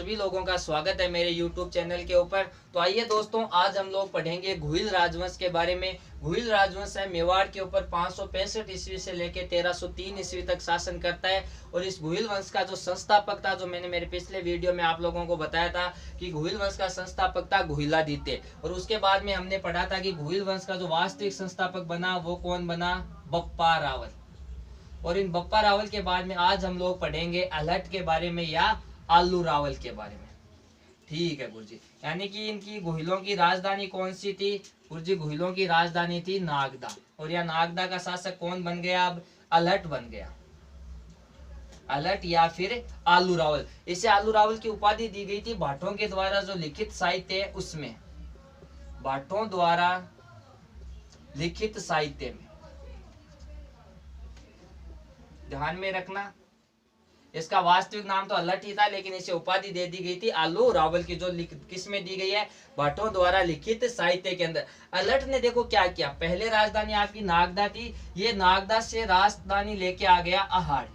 सभी लोगों का स्वागत है मेरे YouTube चैनल के ऊपर। तो आइए दोस्तों, आज हम लोग पढ़ेंगे घुइल राजवंश के बारे में। घुइल राजवंश है मेवाड़ के ऊपर 565 ईस्वी से लेकर 1303 ईस्वी तक शासन करता है। और इस घुइल वंश का जो संस्थापक था, जो मैंने मेरे पिछले वीडियो में आप लोगों को बताया था कि घुइल वंश का संस्थापक था घुइलादित्य। और उसके बाद में हमने पढ़ा था कि घुइल वंश का जो वास्तविक संस्थापक बना वो कौन बना, बप्पा रावल। और इन बप्पा रावल के बाद में आज हम लोग पढ़ेंगे अलहट के बारे में या आलू रावल के बारे में। ठीक है गुरुजी, यानी कि इनकी घुइलों की राजधानी कौन सी थी गुरुजी? घुइलों की राजधानी थी नागदा। और यह नागदा का शासक कौन बन गया? अब अलहट बन गया, अलहट या फिर आलू रावल। इसे आलू रावल की उपाधि दी गई थी भाटों के द्वारा जो लिखित साहित्य है उसमें, भाटों द्वारा लिखित साहित्य में। ध्यान में रखना, इसका वास्तविक नाम तो अलहट ही था, लेकिन इसे उपाधि दे दी गई थी आलू रावल की, जो किस में दी गई है? भाटों द्वारा लिखित साहित्य के अंदर। अलहट ने देखो क्या किया, पहले राजधानी आपकी नागदा थी, ये नागदा से राजधानी लेके आ गया अहाड़।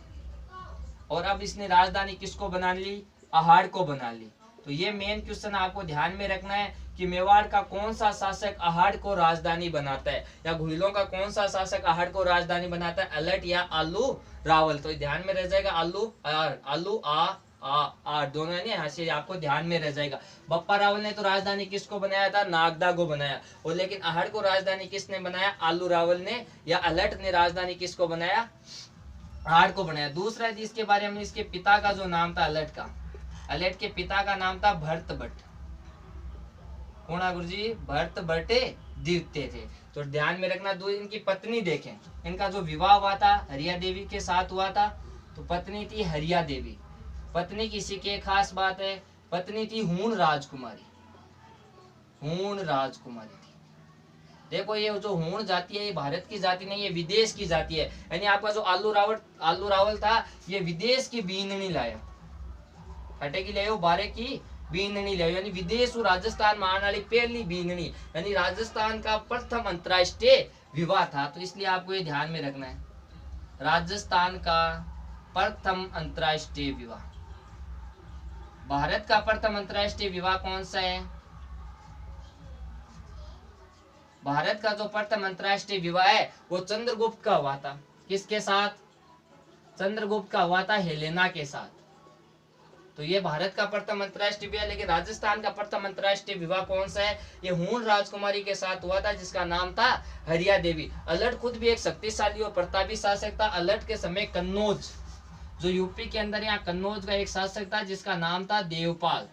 और अब इसने राजधानी किसको बना ली? अहाड़ को बना ली। तो ये मेन क्वेश्चन आपको ध्यान में रखना है कि मेवाड़ का कौन सा शासक अहाड़ को राजधानी बनाता है, या घुइलों का कौन सा शासक अहाड़ को राजधानी बनाता है, अलहट या आलू रावल। तो ध्यान में रह जाएगा आलू आ दोनों है ना, यहाँ से आपको ध्यान में रह जाएगा। बप्पा रावल ने तो राजधानी किसको बनाया था? नागदा को बनाया। और लेकिन अहाड़ को राजधानी किसने बनाया? आलू रावल ने। या अलहट ने राजधानी किसको बनाया? अहाड़ को बनाया। दूसरा है इसके बारे में, इसके पिता का जो नाम था अलहट का, अलहट के पिता का नाम था भरत भट्ट। कौन है गुरुजी? भरत भट्ट द्वितीय थे। तो ध्यान में रखना। दो इनकी पत्नी देखें, इनका जो विवाह हुआ था हरिया देवी के साथ हुआ था। तो पत्नी थी हरिया देवी। पत्नी किसी की खास बात है, पत्नी थी हूण राजकुमारी। हूण राजकुमारी थी। देखो ये जो हूण जाति है ये भारत की जाति नहीं, ये विदेश की जाति है। यानी आपका जो आलू रावल था ये विदेश की बीननी लाया, हटे की ले बारे की बीननी ले, यानी विदेश राजस्थान में आने वाली पहली बीननी, यानी राजस्थान का प्रथम अंतरराष्ट्रीय विवाह था। तो इसलिए आपको ये ध्यान में रखना है, राजस्थान का प्रथम अंतरराष्ट्रीय विवाह। भारत का प्रथम अंतरराष्ट्रीय विवाह कौन सा है? भारत का जो प्रथम अंतरराष्ट्रीय विवाह है वो चंद्रगुप्त का हुआ था। किसके साथ? चंद्रगुप्त का हुआ था हेलेना के साथ। तो ये भारत का प्रथम अंतरराष्ट्रीय विवाह। लेकिन राजस्थान का प्रथम अंतरराष्ट्रीय विवाह कौन सा है? ये हूण राजकुमारी के साथ हुआ था, जिसका नाम था हरिया देवी। अलहट खुद भी एक शक्तिशाली और प्रतापी शासक था। अलहट के समय कन्नौज, जो यूपी के अंदर, यहाँ कन्नौज का एक शासक था जिसका नाम था देवपाल।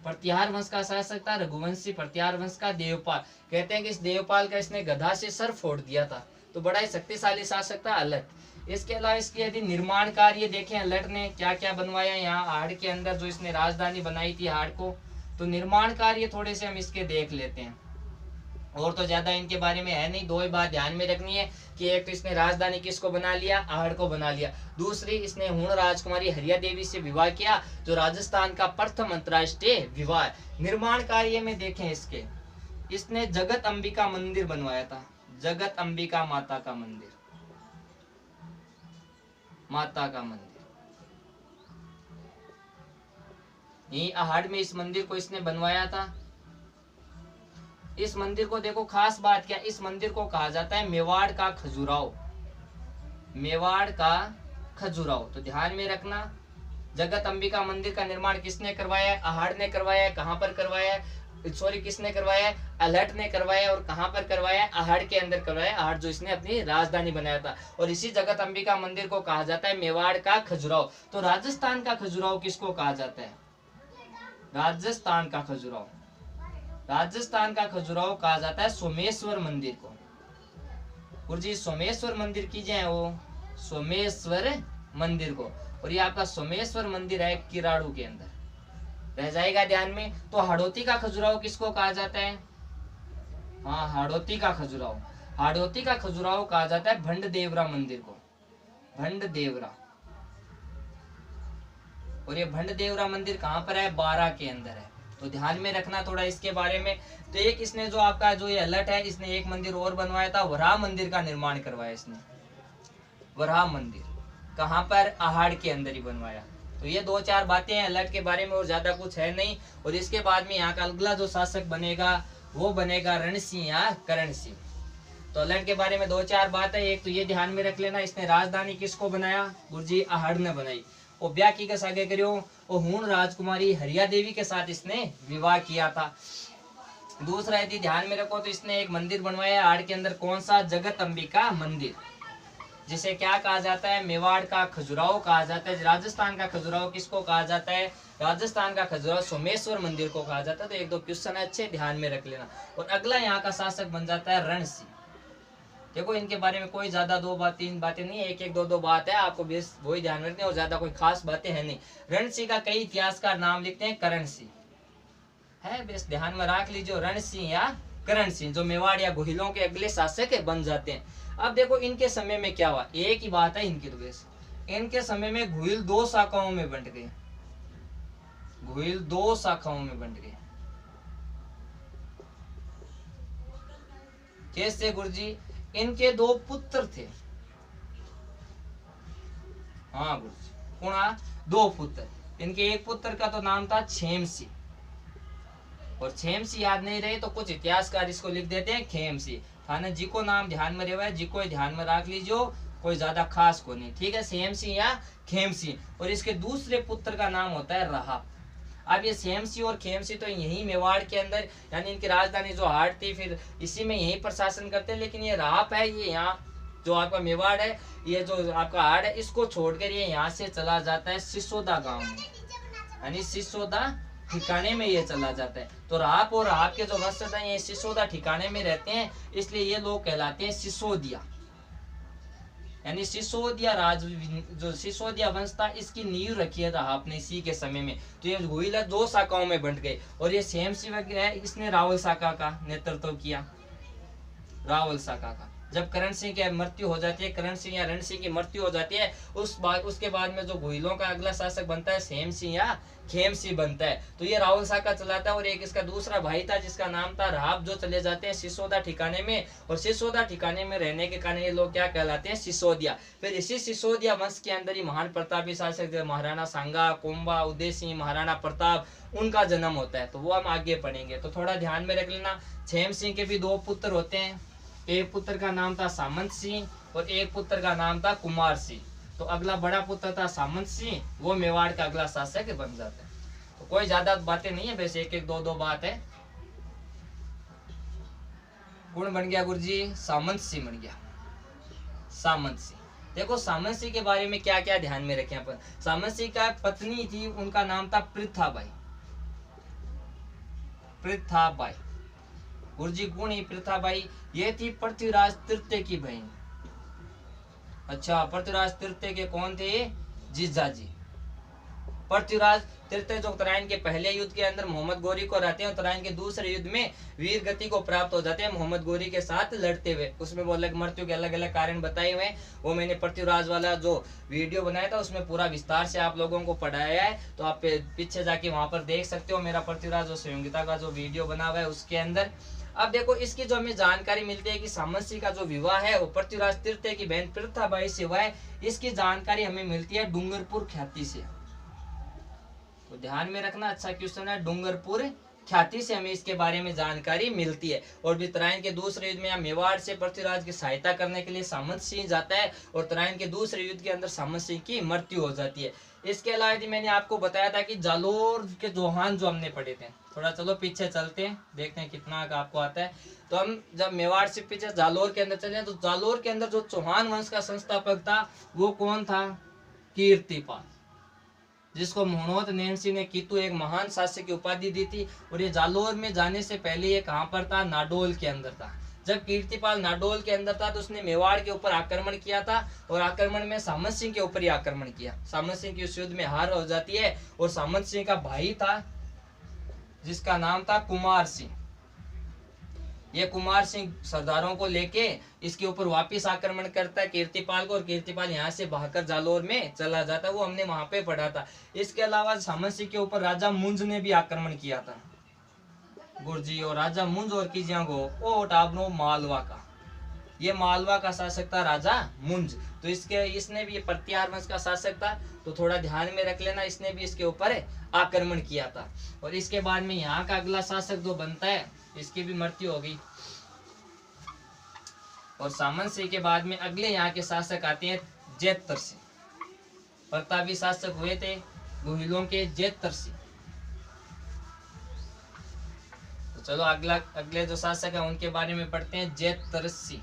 प्रत्याहार वंश का शासक था रघुवंशी प्रत्याहार वंश का देवपाल। कहते हैं कि इस देवपाल का इसने गधा से सर फोड़ दिया था। तो बड़ा ही शक्तिशाली शासक था अलहट। इसके अलावा इसके यदि निर्माण कार्य देखें, अलहट ने क्या क्या बनवाया यहाँ हाड़ के अंदर, जो इसने राजधानी बनाई थी हाड़ को। तो निर्माण कार्य थोड़े से हम इसके देख लेते हैं, और तो ज्यादा इनके बारे में है नहीं। दो ही बात ध्यान में रखनी है कि एक तो इसने राजधानी किसको बना लिया? अहाड़ को बना लिया। दूसरी, इसने हूण राजकुमारी हरिया देवी से विवाह किया, जो राजस्थान का प्रथम अंतरराष्ट्रीय विवाह है। निर्माण कार्य में देखें इसके, इसने जगत अंबिका मंदिर बनवाया था। जगत अंबिका माता का मंदिर, माता का मंदिर यही अहाड़ में इस मंदिर को इसने बनवाया था। इस मंदिर को देखो, खास बात क्या, इस मंदिर को कहा जाता है मेवाड़ का खजुराहो। मेवाड़ का खजुराहो। तो ध्यान में रखना, जगत अंबिका मंदिर का निर्माण किसने करवाया है? अहाड़ ने करवाया है। कहां पर करवाया है? सॉरी, किसने करवाया है? अलहट ने करवाया है। और कहां पर करवाया है? अहाड़ के अंदर करवाया है। अहाड़ जो इसने अपनी राजधानी बनाया था। और इसी जगत अंबिका मंदिर को कहा जाता है मेवाड़ का खजुराहो। तो राजस्थान का खजुराहो किसको कहा जाता है? राजस्थान का खजुराहो, राजस्थान का खजुराहो कहा जाता है सोमेश्वर मंदिर को। गुरुजी सोमेश्वर मंदिर कीजिए, वो सोमेश्वर मंदिर को। और ये आपका सोमेश्वर मंदिर है किराड़ू के अंदर, रह जाएगा ध्यान में। तो हाड़ौती का खजुराहो किसको कहा जाता है? हाँ, हाड़ौती का खजुराहो। हाड़ौती का खजुराहो कहा जाता है भंड देवरा मंदिर को, भंड देवरा। और ये भंड देवरा मंदिर कहाँ पर है? बारा के अंदर है। तो ध्यान में रखना थोड़ा इसके बारे में। तो एक इसने जो आपका जो ये अलहट है, इसने एक मंदिर और बनवाया था, वराह मंदिर का निर्माण करवाया इसने। वराह मंदिर कहाँ पर? अहाड़ के अंदर ही बनवाया। तो ये दो चार बातें हैं अलर्ट के बारे में और ज्यादा कुछ है नहीं। और इसके बाद में यहाँ का अगला जो शासक बनेगा वो बनेगा रण सिंह या करण सिंह। तो अलर्ट के बारे में दो चार बात है। एक तो ये ध्यान में रख लेना, इसने राजधानी किसको बनाया, गुरुजी आहड़ ने बनाई। और ब्याह की कस आगे करियो और हूण राजकुमारी हरिया देवी के साथ इसने विवाह किया था। दूसरा यदि ध्यान में रखो तो इसने एक मंदिर बनवाया आहड़ के अंदर, कौन सा, जगत अंबिका मंदिर, जिसे क्या कहा जाता है, मेवाड़ का खजुराहो कहा जाता है। राजस्थान का खजुराहो किसको कहा जाता है, राजस्थान का खजुराहो सोमेश्वर मंदिर को कहा जाता है। तो एक दो क्वेश्चन अच्छे ध्यान में रख लेना। और अगला यहाँ का शासक बन जाता है रण सिंह। देखो इनके बारे में कोई ज्यादा दो बात तीन बातें नहीं है, एक एक दो दो बात है, आपको बेस वही ध्यान रखने और ज्यादा कोई खास बातें है नहीं। रण सिंह का कई इतिहासकार नाम लिखते हैं करण सिंह है, बेस ध्यान में रख लीजिए, रण सिंह या करण सिंह, जो मेवाड़ या गोहिलों के अगले शासक बन जाते हैं। अब देखो इनके समय में क्या हुआ, एक ही बात है इनकी, तो बेस इनके समय में घुइल दो शाखाओं में बंट गए, घुइल दो शाखाओं में बंट गए। कैसे गुरुजी, इनके दो पुत्र थे, हाँ गुरुजी, कौन, दो पुत्र। इनके एक पुत्र का तो नाम था छेमसी, और छेमसी याद नहीं रहे तो कुछ इतिहासकार इसको लिख देते हैं खेमसी। थाना जी को नाम ध्यान में रहे, जी को ध्यान में रख लीजिए, कोई ज्यादा खास को नहीं, ठीक है, छेमसी या खेमसी। और इसके दूसरे पुत्र का नाम होता है राहप। अब ये छेमसी और खेमसी तो यही मेवाड़ के अंदर, यानी इनकी राजधानी जो हाट थी फिर इसी में यही प्रशासन करते हैं। लेकिन ये राहप है, ये यहाँ जो आपका मेवाड़ है, ये जो आपका हाट है, इसको छोड़कर ये यहाँ से चला जाता है सिसोदा गांव में, यानी सिसोदा ठिकाने में ये चला जाता है। तो राहप और राहप के जो वंशज हैं ये सिसोदा ठिकाने में रहते हैं, इसलिए ये लोग कहलाते हैं सिसोदिया। यानी सिसोदिया राज, जो सिसोदिया वंश था, इसकी नींव रखी है राहप ने इसी के समय में। तो ये हुईला दो शाखाओं में बंट गए। और ये छेमसी है, इसने रावल शाखा का नेतृत्व किया, रावल शाखा का। जब करण सिंह की मृत्यु हो जाती है, करण सिंह या रण सिंह की मृत्यु हो जाती है, उसके बाद में जो घुइलों का अगला शासक बनता है छेम सिंह या खेम सिंह बनता है। तो ये रावल शाखा चलाता है। और एक इसका दूसरा भाई था जिसका नाम था राहप, जो चले जाते हैं सिसोदा ठिकाने में। और सिसोदा ठिकाने में रहने के कारण ये लोग क्या कहलाते हैं, सिसोदिया। फिर इसी सिसोदिया वंश के अंदर ही महान प्रतापी शासक महाराणा सांगा, कोम्बा, उदय सिंह, महाराणा प्रताप, उनका जन्म होता है। तो वो हम आगे पढ़ेंगे, तो थोड़ा ध्यान में रख लेना। छेम सिंह के भी दो पुत्र होते हैं, एक पुत्र का नाम था सामंत सिंह और एक पुत्र का नाम था कुमार सिंह। तो अगला बड़ा पुत्र था सामंत सिंह, वो मेवाड़ का अगला शासक बन जाता है। तो कोई ज्यादा बातें नहीं है, बस एक एक दो दो बात है। कौन बन गया गुरुजी, सामंत सिंह बन गया, सामंत सिंह। देखो सामंत सिंह के बारे में क्या क्या ध्यान में रखें अपन। सामंत सिंह का पत्नी थी, उनका नाम था पृथाबाई, पृथाबाई। गुरुजी कौन है पृथाबाई, ये थी पृथ्वीराज तृतीय की बहन। अच्छा, पृथ्वीराज तृतीय के कौन थे, जीजाजी। पृथ्वीराज तृतीय जो उत्तरायण के पहले युद्ध के अंदर मोहम्मद गोरी को रहते हैं, उत्तरायण के दूसरे युद्ध में वीर गति को प्राप्त हो जाते हैं मोहम्मद गोरी के साथ लड़ते हुए। उसमें वो अलग मृत्यु के अलग अलग कारण बताए हुए हैं, वो मैंने पृथ्वीराज वाला जो वीडियो बनाया था उसमें पूरा विस्तार से आप लोगों को पढ़ाया है। तो आप पीछे जाके वहां पर देख सकते हो, मेरा पृथ्वीराज जो संयोगिता का जो वीडियो बना हुआ है उसके अंदर। अब देखो इसकी जो हमें जानकारी मिलती है कि सामंत सिंह का जो विवाह है वो पृथ्वीराज तृतीय की बहन पृथाबाई से हुआ है। इसकी जानकारी हमें मिलती है डूंगरपुर ख्याति से। तो ध्यान में रखना, अच्छा क्वेश्चन है, डूंगरपुर ख्याति से हमें इसके बारे में जानकारी मिलती है। और उत्तरायण के दूसरे युद्ध में मेवाड़ से पृथ्वीराज की सहायता करने के लिए सामंत सिंह जाता है और उत्तरायण के दूसरे युद्ध के अंदर सामंत सिंह की मृत्यु हो जाती है। इसके अलावा यदि मैंने आपको बताया था कि जालोर के चौहान जो हमने पढ़े थे, थोड़ा चलो पीछे चलते हैं, देखते हैं कितना आपको आता है। तो हम जब मेवाड़ से पीछे जालोर के अंदर चले तो जालोर के अंदर जो चौहान वंश का संस्थापक था वो कौन था, कीर्तिपाल, जिसको मोहनोत नैनसी ने कीतु एक महान शासक की उपाधि दी थी। और ये जालोर में जाने से पहले ये कहाँ पर था, नाडोल के अंदर था। जब कीर्तिपाल नाडोल के अंदर था तो उसने मेवाड़ के ऊपर आक्रमण किया था और आक्रमण में सामंत सिंह के ऊपर ही आक्रमण किया। सामंत सिंह की उस युद्ध में हार हो जाती है और सामंत सिंह का भाई था जिसका नाम था कुमार सिंह। ये कुमार सिंह सरदारों को लेके इसके ऊपर वापस आक्रमण करता है कीर्तिपाल को, और कीर्तिपाल यहाँ से भागकर जालोर में चला जाता है, वो हमने वहां पे पढ़ा था। इसके अलावा सामंत सिंह के ऊपर राजा मुंज ने भी आक्रमण किया था गुरुजी, और राजा मुंज और कीजियांगो ओ टाबनो मालवा का, ये मालवा का शासक था राजा मुंज। तो इसने भी ये प्रत्याहार वंश का शासक था, तो थोड़ा ध्यान में रख लेना, इसने भी इसके ऊपर आक्रमण किया था। और इसके बाद में यहाँ का अगला शासक जो बनता है, इसकी भी मृत्यु हो गई। और सामंत सिंह के बाद में अगले यहाँ के शासक आते हैं जेतर सिंह। प्रतापी शासक हुए थे गोहिलों के जेतर सिंह। तो चलो अगले जो शासक है उनके बारे में पढ़ते हैं। जेतर सिंह।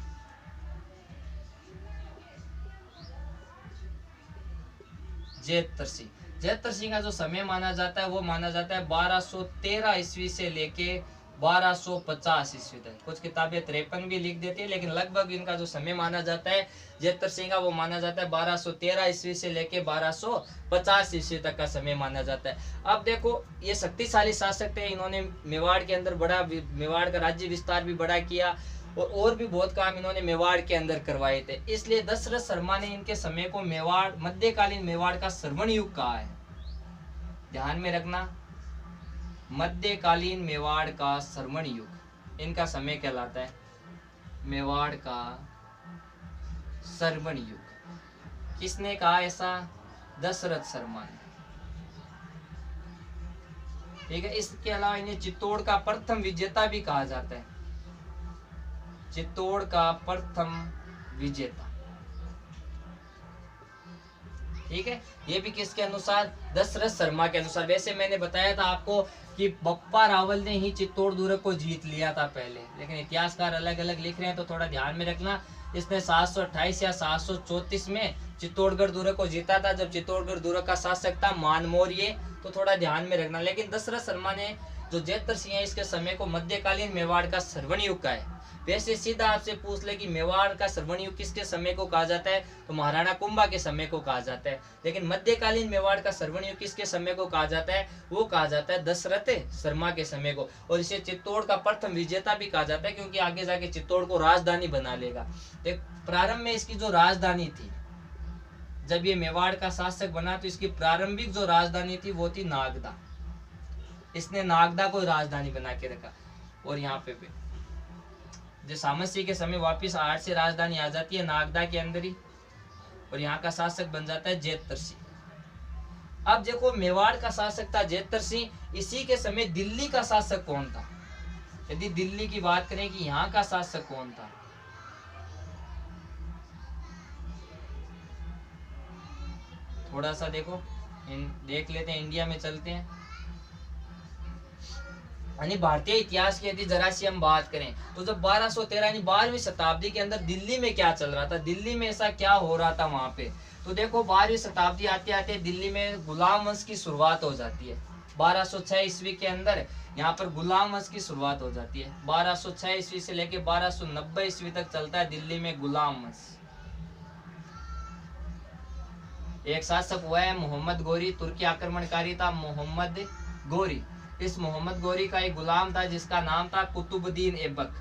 जेतर सिंह का जो समय माना जाता है वो माना जाता है 1213 ईस्वी से लेके 1250 ईस्वी तक। कुछ किताबें 53 भी लिख देती है, लेकिन लगभग इनका जो समय माना जाता है जेतर सिंह का वो माना जाता है 1213 ईस्वी से लेके 1250 ईस्वी तक का समय माना जाता है। अब देखो ये शक्तिशाली शासक थे, इन्होंने मेवाड़ के अंदर मेवाड़ का राज्य विस्तार भी बड़ा किया और भी बहुत काम इन्होंने मेवाड़ के अंदर करवाए थे। इसलिए दशरथ शर्मा ने इनके समय को मेवाड़, मध्यकालीन मेवाड़ का स्वर्ण युग कहा है। ध्यान में रखना, मध्यकालीन मेवाड़ का स्वर्ण युग इनका समय कहलाता है, मेवाड़ का स्वर्ण युग। किसने कहा ऐसा? दशरथ शर्मा ने। ठीक है। इसके अलावा इन्हें चित्तौड़ का प्रथम विजेता भी कहा जाता है, चित्तौड़ का प्रथम विजेता। ठीक है। ये भी किसके अनुसार? दशरथ शर्मा के अनुसार। वैसे मैंने बताया था आपको कि बप्पा रावल ने ही चित्तौड़ दुर्ग को जीत लिया था पहले, लेकिन इतिहासकार अलग अलग लिख रहे हैं, तो थोड़ा ध्यान में रखना। इसने 728 या 734 में चित्तौड़गढ़ दुर्ग को जीता था, जब चित्तौड़गढ़ दुर्ग का शासक था मानमौर्य। तो थोड़ा ध्यान में रखना। लेकिन दशरथ शर्मा ने जो जेतर सिंह है, इसके समय को मध्यकालीन मेवाड़ का स्वर्ण युग का है। वैसे सीधा आपसे पूछ ले कि मेवाड़ का स्वर्ण युग किसके समय को कहा जाता है, तो महाराणा कुंभा के समय को कहा जाता है। लेकिन मध्यकालीन मेवाड़ का स्वर्ण युग किसके समय को कहा जाता है, वो कहा जाता है दशरथ शर्मा के समय को। और इसे चित्तौड़ का प्रथम विजेता भी कहा जाता है, क्योंकि आगे जाके चित्तौड़ को राजधानी बना लेगा। प्रारंभ में इसकी जो राजधानी थी, जब ये मेवाड़ का शासक बना, तो इसकी प्रारंभिक जो राजधानी थी वो थी नागदा। इसने नागदा को राजधानी बना के रखा। और यहाँ पे जो सामंत सिंह के समय वापिस 8 से राजधानी आ जाती है नागदा के अंदर ही, और यहाँ का शासक बन जाता है जेतर सिंह। अब देखो मेवाड़ का शासक था जेतर सिंह, इसी के समय दिल्ली का शासक कौन था? यदि दिल्ली की बात करें कि यहाँ का शासक कौन था, थोड़ा सा देखो देख लेते हैं, इंडिया में चलते हैं। यानी भारतीय इतिहास की यदि जरा सी हम बात करें, तो जब 1213 यानी 12वीं शताब्दी के अंदर दिल्ली में क्या चल रहा था, दिल्ली में ऐसा क्या हो रहा था वहां पे, तो देखो 12वीं शताब्दी आते आते दिल्ली में गुलाम वंश की शुरुआत हो जाती है। 1206 ईस्वी के अंदर यहाँ पर गुलाम वंश की शुरुआत हो जाती है। 1206 ईस्वी से लेके 1290 ईस्वी तक चलता है दिल्ली में गुलाम वंश। एक शासक हुआ है मोहम्मद गोरी, तुर्की आक्रमणकारी था मोहम्मद गोरी। इस मोहम्मद गोरी का एक गुलाम था जिसका नाम था कुतुबुद्दीन ऐबक।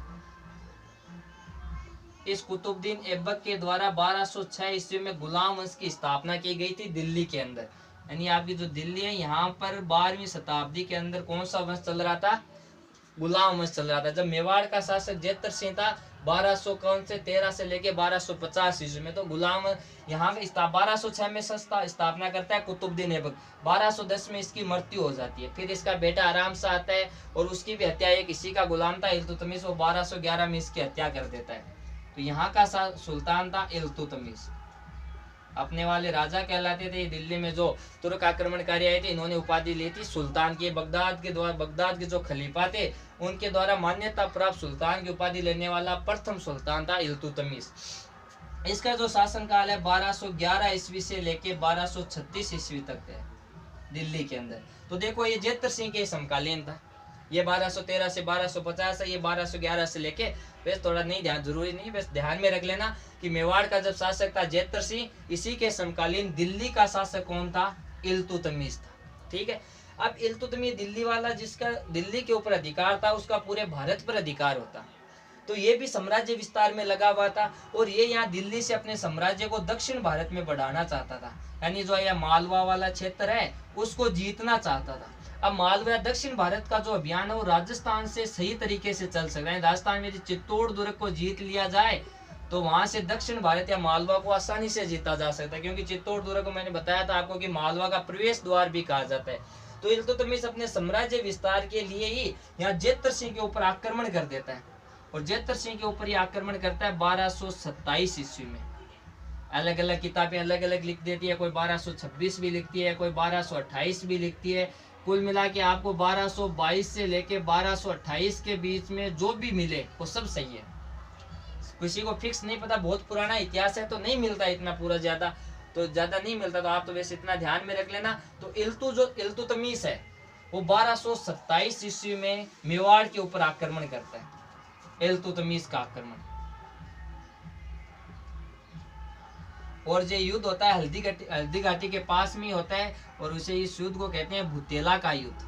इस कुतुबुद्दीन ऐबक के द्वारा 1206 ईस्वी में गुलाम वंश की स्थापना की गई थी दिल्ली के अंदर। यानी आपकी जो दिल्ली है, यहाँ पर 12वीं शताब्दी के अंदर कौन सा वंश चल रहा था? गुलाम वंश चल रहा था। जब मेवाड़ का शासक जेतर सिंह था 1213 से लेके 1250 ईस्वी में, तो गुलाम यहाँ 1206 में स्थापना करता है कुतुबुद्दीन ऐबक। 1210 में इसकी मृत्यु हो जाती है। फिर इसका बेटा आराम से आता है और उसकी भी हत्या, एक इसी का गुलाम था इल्तुतमिश, वो 1211 में इसकी हत्या कर देता है। तो यहाँ का सुल्तान था इल्तुतमिश। अपने वाले राजा कहलाते थे। दिल्ली में जो तुर्क आक्रमणकारी आए थे, इन्होंने उपाधि ली थी सुल्तान की। बगदाद के जो खलीफा थे उनके द्वारा मान्यता प्राप्त सुल्तान की उपाधि लेने वाला प्रथम सुल्तान था इल्तुतमिश। इसका जो शासन काल है 1211 ईस्वी से लेके 1236 ईस्वी तक है दिल्ली के अंदर। तो देखो ये जेतर सिंह के समकालीन था। ये 1213 से 1250 है, ये 1211 से लेके, बस थोड़ा नहीं ध्यान, जरूरी नहीं, बस ध्यान में रख लेना कि मेवाड़ का जब शासक था जेतर सिंह, इसी के समकालीन दिल्ली का शासक कौन था? इल्तुतमिश था। ठीक है। अब इल्तुतमिश दिल्ली वाला, जिसका दिल्ली के ऊपर अधिकार था, उसका पूरे भारत पर अधिकार होता। तो ये भी साम्राज्य विस्तार में लगा हुआ था और ये यहाँ दिल्ली से अपने साम्राज्य को दक्षिण भारत में बढ़ाना चाहता था। यानी जो यह मालवा वाला क्षेत्र है उसको जीतना चाहता था। अब मालवा दक्षिण भारत का जो अभियान है वो राजस्थान से सही तरीके से चल सकता है। राजस्थान में यदि चित्तौड़ दुर्ग को जीत लिया जाए तो वहां से दक्षिण भारत या मालवा को आसानी से जीता जा सकता है, क्योंकि चित्तौड़ दुर्ग को मैंने बताया था आपको कि मालवा का प्रवेश द्वार भी कहा जाता है। तो इल्तुतमिश अपने साम्राज्य विस्तार के लिए ही यहाँ जेतर सिंह के ऊपर आक्रमण कर देता है, और जेतर सिंह के ऊपर ही आक्रमण करता है 1227 ईस्वी में। अलग अलग किताबें अलग अलग लिख देती है, कोई 1226 भी लिखती है, कोई 1228 भी लिखती है। कुल मिला के आपको 1222 से लेके 1228 के बीच में जो भी मिले वो सब सही है। किसी को फिक्स नहीं पता, बहुत पुराना इतिहास है तो नहीं मिलता इतना पूरा ज्यादा, तो ज्यादा नहीं मिलता, तो आप तो वैसे इतना ध्यान में रख लेना। तो इल्तुतमिश है वो 1227 ईस्वी में मेवाड़ के ऊपर आक्रमण करता है, इल्तुतमिश का आक्रमण। और ये युद्ध होता है हल्दी घाटी के पास में होता है, और उसे इस युद्ध को कहते हैं भूतेला का युद्ध।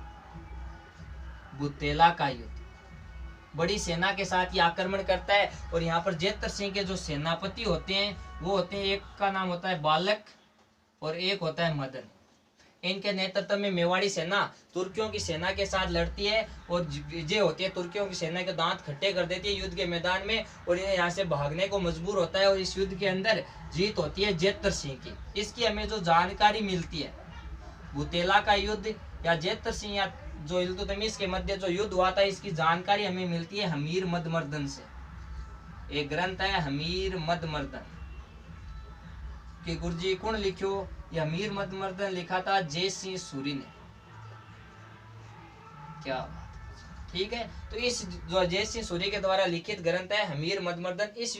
भूतेला का युद्ध बड़ी सेना के साथ ये आक्रमण करता है, और यहाँ पर जेतर सिंह के जो सेनापति होते हैं वो होते हैं, एक का नाम होता है बालक और एक होता है मदन। इनके नेतृत्व में मेवाड़ी सेना तुर्कियों की सेना के साथ लड़ती है, और विजय होती है, तुर्कियों की सेना के दांत खट्टे कर देती है युद्ध के मैदान में, और इन्हें यहाँ से भागने को मजबूर होता है, और इस युद्ध के अंदर जीत होती है जेतर सिंह की। इसकी हमें जो जानकारी मिलती है, भूतेला का युद्ध या जेतर सिंह या जो इल्तुतमिश के मध्य जो युद्ध हुआ था, इसकी जानकारी हमें मिलती है हमीर मदमर्दन से। एक ग्रंथ है हमीर मदमर्दन कि गुरुजी कौन लिखो, ये हमीर मदमर्दन लिखा था जय सिंह सूरी ने। क्या बात, ठीक है। तो इस जो जय सिंह सूरी के द्वारा लिखित ग्रंथ है हमीर मदमर्दन, इस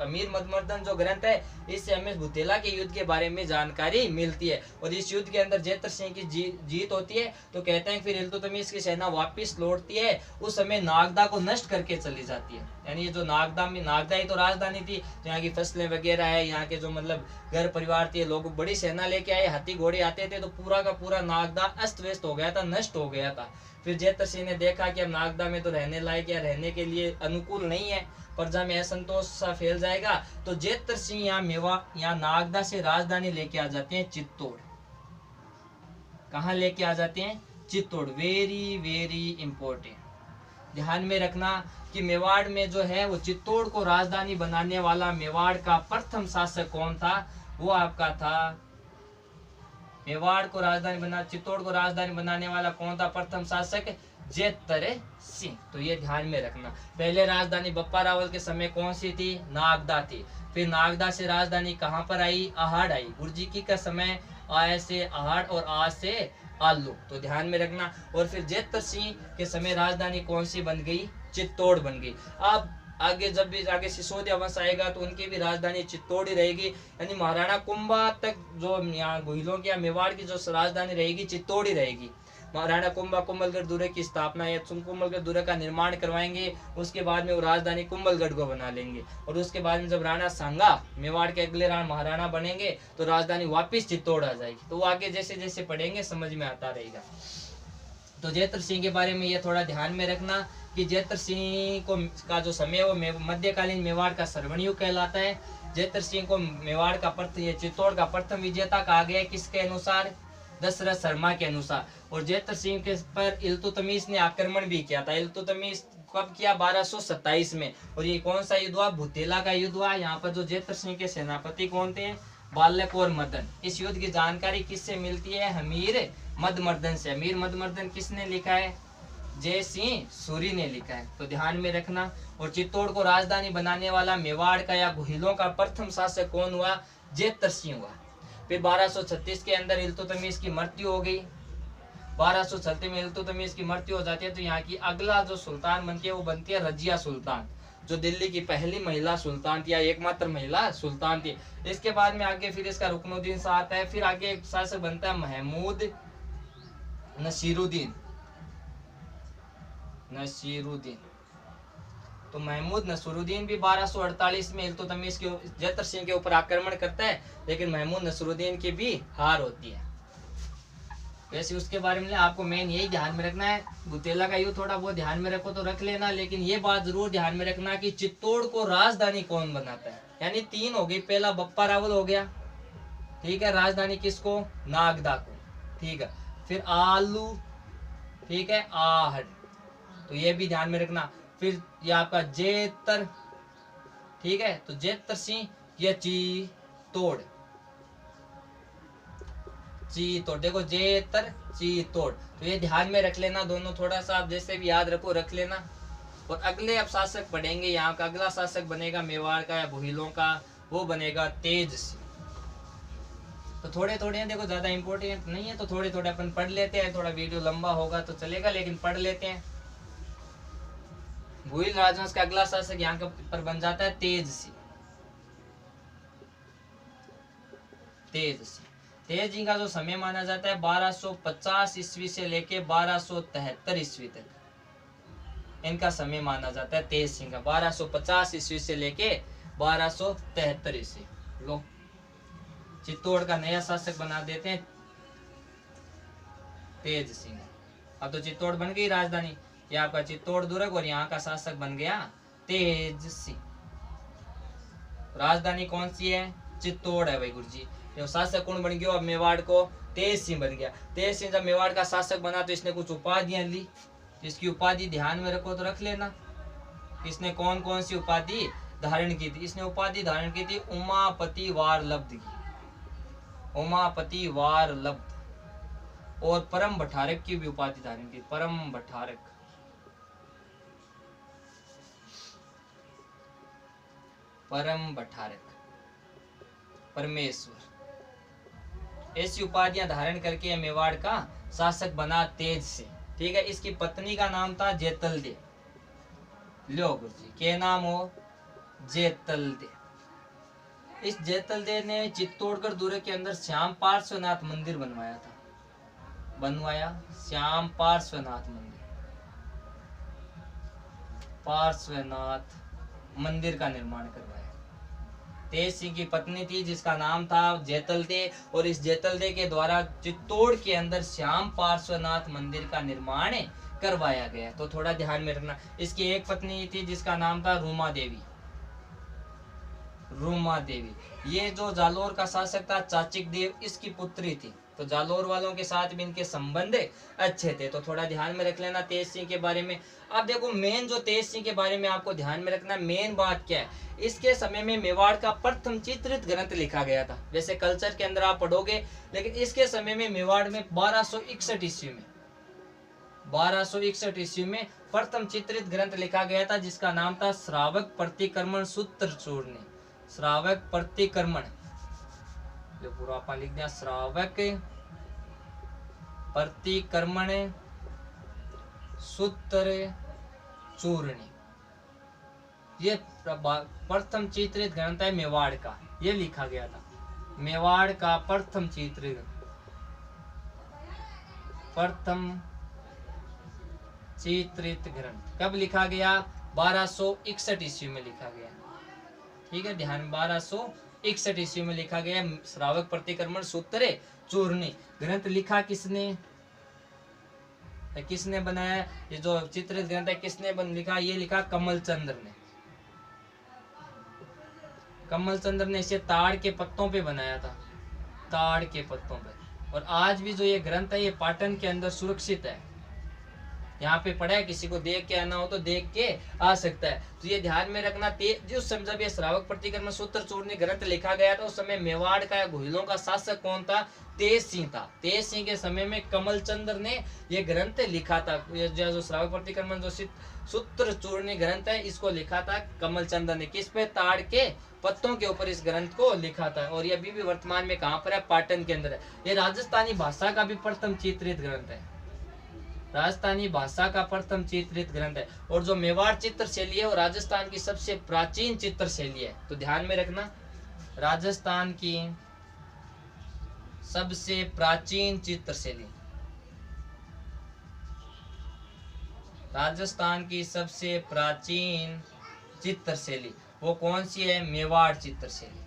हमीर मदमर्दन जो ग्रंथ है, इससे हमें भूतेला के युद्ध के बारे में जानकारी मिलती है। और इस युद्ध के अंदर जेतर सिंह की जीत होती है, तो कहते हैं फिर इल्तुतमिश की सेना वापस लौटती है। उस समय नागदा को नष्ट करके चली जाती है, यानी ये जो नागदा ही तो राजधानी थी, यहाँ की फसलें वगैरह है, यहाँ के जो मतलब घर परिवार थे, लोग बड़ी सेना लेके आए, हाथी घोड़े आते थे, तो पूरा का पूरा नागदा अस्त व्यस्त हो गया था, नष्ट हो गया था। फिर जेतर सिंह ने देखा कि अब नागदा में तो रहने लायक या रहने के लिए अनुकूल नहीं है, प्रजा में असंतोष सा फैल जाएगा, तो जेतर सिंह यहाँ नागदा से राजधानी लेके आ जाते हैं चित्तौड़। कहाँ लेके आ जाते हैं? चित्तौड़। वेरी वेरी इंपॉर्टेंट, ध्यान में रखना कि मेवाड़ में जो है वो चित्तौड़ को राजधानी बनाने वाला मेवाड़ का प्रथम शासक कौन था? वो आपका था मेवाड़ को राजधानी बना चित्तौड़ को राजधानी बनाने वाला कौन था प्रथम शासक? जेतर सिंह। तो ये ध्यान में रखना। पहले राजधानी बप्पा रावल के समय कौन सी थी? नागदा थी। फिर नागदा से राजधानी कहाँ पर आई? आहड़ आई। गुरुजी की का समय आय से आहड़ और आ से आलू, तो ध्यान में रखना। और फिर जेतर सिंह के समय राजधानी कौन सी बन गई? चित्तौड़ बन गई। अब आगे जब भी आगे सिसोदिया वंश आएगा तो उनकी भी राजधानी चित्तौड़ ही रहेगी, यानी महाराणा कुंभा तक जो यहाँ गोहिलों की या मेवाड़ की जो राजधानी रहेगी चित्तौड़ ही रहेगी। महाराणा कुंभा कुंभलगढ़ दुर्ग की स्थापना या कुंभलगढ़ दुर्ग का निर्माण करवाएंगे, उसके बाद में वो राजधानी कुंभलगढ़ को बना लेंगे, और उसके बाद में जब राणा सांगा मेवाड़ के अगले महाराणा बनेंगे तो राजधानी वापिस चित्तौड़ आ जाएगी। तो वो आगे जैसे जैसे पढ़ेंगे समझ में आता रहेगा। तो जेतर सिंह के बारे में ये थोड़ा ध्यान में रखना कि जेतर सिंह को का जो समय वो मध्यकालीन मेवाड़ का श्रवणयुग कहलाता है। जेतर सिंह को मेवाड़ का ये चित्तौड़ का प्रथम विजेता कहा गया, किसके अनुसार? दशरथ शर्मा के अनुसार। और जेतर सिंह के पर इल्तुतमिश ने आक्रमण भी किया था। इल्तुतमिश कब किया? 1227 में। और ये कौन सा युद्ध हुआ? भूतेला का युद्ध हुआ। यहाँ पर जो जेतर सिंह के सेनापति कौन थे? बालक और मदन। इस युद्ध की जानकारी किससे मिलती है? हमीर मदमर्दन से। हमीर मदमर्दन किसने लिखा है? जय सिंह सूरी ने लिखा है, तो ध्यान में रखना। और चित्तौड़ को राजधानी बनाने वाला मेवाड़ का या गोहिलों का प्रथम शासक कौन हुआ? जेतर सिंह हुआ। फिर 1236 के अंदर इल्तुतमिश की मृत्यु हो गई। 1236 में इल्तुतमिश की मृत्यु हो जाती है, तो यहाँ की अगला जो सुल्तान बनती है वो बनती है रजिया सुल्तान, जो दिल्ली की पहली महिला सुल्तान थी या एकमात्र महिला सुल्तान थी। इसके बाद में आगे फिर इसका रुकनुद्दीन शाह आता है। फिर आगे एक शासक बनता है महमूद नसीरुद्दीन। तो महमूद नसरुद्दीन भी 1248 में इल्तुतमिश के जेतर सिंह के ऊपर आक्रमण करता है, लेकिन महमूद नसरुद्दीन की भी हार होती है। वैसे उसके बारे में आपको मेन यही ध्यान में रखना है। भूतेला का युद्ध थोड़ा बहुत ध्यान में रखो तो रख लेना, लेकिन ये बात जरूर ध्यान में रखना कि चित्तौड़ को राजधानी कौन बनाता है। यानी 3 हो गई। पहला बप्पा रावल हो गया, ठीक है, राजधानी किसको? नागदा को, ठीक है। फिर आलू, ठीक है, आहड़, तो ये भी ध्यान में रखना। फिर ये आपका जेतर, ठीक है। तो जेतर सिंह ये चित्तौड़, चित्तौड़ देखो जेतर चित्तौड़, तो ये ध्यान में रख लेना दोनों, थोड़ा सा आप जैसे भी याद रखो रख लेना। और अगले अब शासक पढ़ेंगे, यहाँ का अगला शासक बनेगा मेवाड़ का या भोहिलों का, वो बनेगा तेज सिंह। तो थोड़े थोड़े हैं देखो, ज्यादा इंपॉर्टेंट नहीं है, तो थोड़े थोड़े अपन पढ़ लेते हैं, थोड़ा वीडियो लंबा होगा तो चलेगा लेकिन पढ़ लेते हैं। भोहिल राजवंश का अगला शासक यहाँ का पर बन जाता है तेज सिंह। तेज सिंह, तेज सिंह का जो समय माना जाता है 1250 ईस्वी से लेके 1273 ईस्वी तक इनका समय माना जाता है तेज सिंह का। 1250 ईस्वी से लेके 1273 ईस्वी। लो चित्तौड़ का नया शासक बना देते हैं तेज सिंह। अब तो चित्तौड़ बन गई राजधानी, ये आपका चित्तौड़ दुर्ग, और यहाँ का शासक बन गया तेज सिंह। राजधानी कौन सी है? चित्तौड़ है भाई गुरुजी। जो शासक कौन बन गया? अब मेवाड़ को तेज सिंह बन गया। तेज सिंह जब मेवाड़ का शासक बना तो इसने कुछ उपाधियां ली, इसकी उपाधि ध्यान में रखो तो रख लेना। इसने कौन कौन सी उपाधि धारण की थी? इसने उपाधि धारण की थी उमापति वारलब्ध की, उमापति वारलब्ध, और परम भट्टारक की भी उपाधि धारण की, परम भट्टारक, परम भट्टारक, परमेश्वर, ऐसी उपाधियां धारण करके मेवाड़ का शासक बना तेज सिंह। ठीक है। इसकी पत्नी का नाम था जेतलदे। लो गुरुजी, क्या नाम हो? जेतलदे। इस जेतलदे ने चित्तौड़गढ़ दुर्ग के अंदर श्याम पार्श्वनाथ मंदिर बनवाया था, बनवाया श्याम पार्श्वनाथ मंदिर, पार्श्वनाथ मंदिर का निर्माण करवाया। तेज सिंह की पत्नी थी जिसका नाम था जेतलदे, और इस जेतलदे के द्वारा चित्तौड़ के अंदर श्याम पार्श्वनाथ मंदिर का निर्माण करवाया गया। तो थोड़ा ध्यान में रखना। इसकी एक पत्नी थी जिसका नाम था रूमा देवी, रूमा देवी। ये जो जालोर का शासक था चाचिक देव, इसकी पुत्री थी। तो जालोर वालों के साथ भी इनके संबंध अच्छे थे, तो थोड़ा ध्यान में रख लेना तेज सिंह के बारे में। अब देखो मेन जो तेज सिंह के बारे में आपको ध्यान में रखना, मेन बात क्या है, इसके समय में मेवाड़ का प्रथम चित्रित ग्रंथ लिखा गया था। वैसे कल्चर के अंदर आप पढ़ोगे, लेकिन इसके समय में मेवाड़ में 1261 ईस्वी में, 1261 ईस्वी में प्रथम चित्रित ग्रंथ लिखा गया था जिसका नाम था श्रावक प्रतिक्रमण सूत्र चूर्ण। श्रावक प्रतिक्रमण, जो पूरा आपा लिख दिया, श्रावक प्रतिक्रमण सूत्र चूर्णी। ये प्रथम चित्रित ग्रंथ है मेवाड़ का, ये लिखा गया था। मेवाड़ का प्रथम चित्रित, प्रथम चित्रित ग्रंथ कब लिखा गया? 1261 ईस्वी में लिखा गया। ठीक है, ध्यान, 1261 ईस्वी में लिखा गया श्रावक प्रतिक्रमण सूत्र चूर्णी। ग्रंथ लिखा किसने? किसने बनाया? ये जो चित्रित ग्रंथ है किसने लिखा? ये लिखा कमल चंद्र ने। कमल चंद्र ने इसे ताड़ के पत्तों पे बनाया था, ताड़ के पत्तों पे। और आज भी जो ये ग्रंथ है ये पाटन के अंदर सुरक्षित है। यहाँ पे पढ़ा है, किसी को देख के आना हो तो देख के आ सकता है। तो ये ध्यान में रखना, जिस समय जब ये श्रावक प्रतिक्रमण सूत्र चूर्ण ग्रंथ लिखा गया था उस समय मेवाड़ का या घोइलों का शासक कौन था? तेज सिंह था। तेज सिंह के समय में कमल चंद्र ने ये ग्रंथ लिखा था। जो श्रावक प्रतिक्रमण जो सूत्र चूर्ण ग्रंथ है इसको लिखा था कमल चंद्र ने। किस पे? ताड़ के पत्तों के ऊपर इस ग्रंथ को लिखा था। और ये अभी भी वर्तमान में कहाँ पर है? पाटन के अंदर है। ये राजस्थानी भाषा का भी प्रथम चित्रित ग्रंथ है, राजस्थानी भाषा का प्रथम चित्रित ग्रंथ है। और जो मेवाड़ चित्र शैली है वो राजस्थान की सबसे प्राचीन चित्र शैली है। तो ध्यान में रखना, राजस्थान की सबसे प्राचीन चित्र शैली, राजस्थान की सबसे प्राचीन चित्र शैली वो कौन सी है? मेवाड़ चित्र शैली,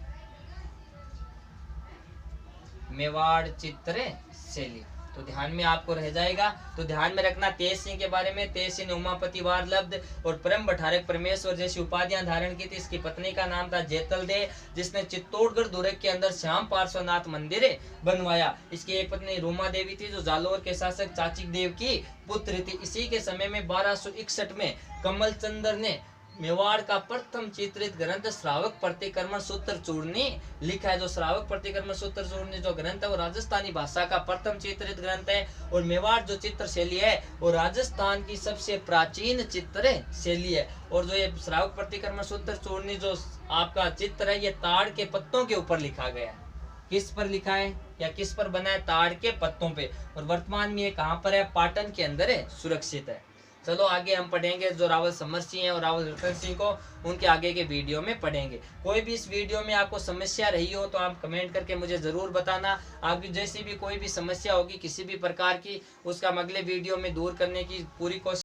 मेवाड़ चित्र शैली। तो ध्यान में आपको रह जाएगा। तो ध्यान में रखना तेज सिंह के बारे में। तेज सिंह ने उमापति वारलब्ध और परम भट्टारक परमेश्वर जैसी उपाधियां धारण की थी। इसकी पत्नी का नाम था जेतलदे, जिसने चित्तौड़गढ़ दुर्ग के अंदर श्याम पार्श्वनाथ मंदिर बनवाया। इसकी एक पत्नी रूमा देवी थी जो जालोर के शासक चाचिक देव की पुत्र थी। इसी के समय में 1261 में कमल चंद्र ने मेवाड़ का प्रथम चित्रित ग्रंथ श्रावक प्रतिक्रमण सूत्र चूर्णी लिखा है। जो श्रावक प्रतिक्रमण सूत्र चूर्णी जो ग्रंथ है वो राजस्थानी भाषा का प्रथम चित्रित ग्रंथ है। और मेवाड़ जो चित्र शैली है वो राजस्थान की सबसे प्राचीन चित्र शैली है। और जो ये श्रावक प्रतिक्रमण सूत्र चूर्णी जो आपका चित्र है ये ताड़ के पत्तों के ऊपर लिखा गया है। किस पर लिखा है या किस पर बना है? ताड़ के पत्तों पे। और वर्तमान में ये कहाँ पर है? पाटन के अंदर है, सुरक्षित है। चलो आगे हम पढ़ेंगे जो रावल समर सिंह है और रावल रतन सिंह को, उनके आगे के वीडियो में पढ़ेंगे। कोई भी इस वीडियो में आपको समस्या रही हो तो आप कमेंट करके मुझे जरूर बताना। आपकी जैसी भी कोई भी समस्या होगी किसी भी प्रकार की, उसका हम अगले वीडियो में दूर करने की पूरी कोशिश